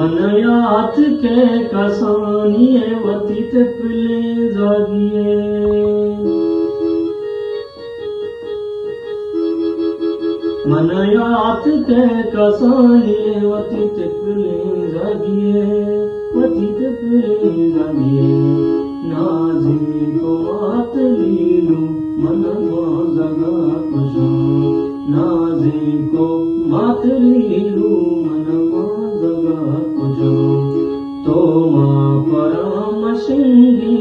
मन यात के कसानिये वतीत पिले जागिये मन यात के कसानिये वतीत पिले जागिये वतीत पिले जागिये नाजी को मात लीलू मन को जगा कुशो नाजी को मात लीलू मन को जगा कुशो तो माँ परम सिंगी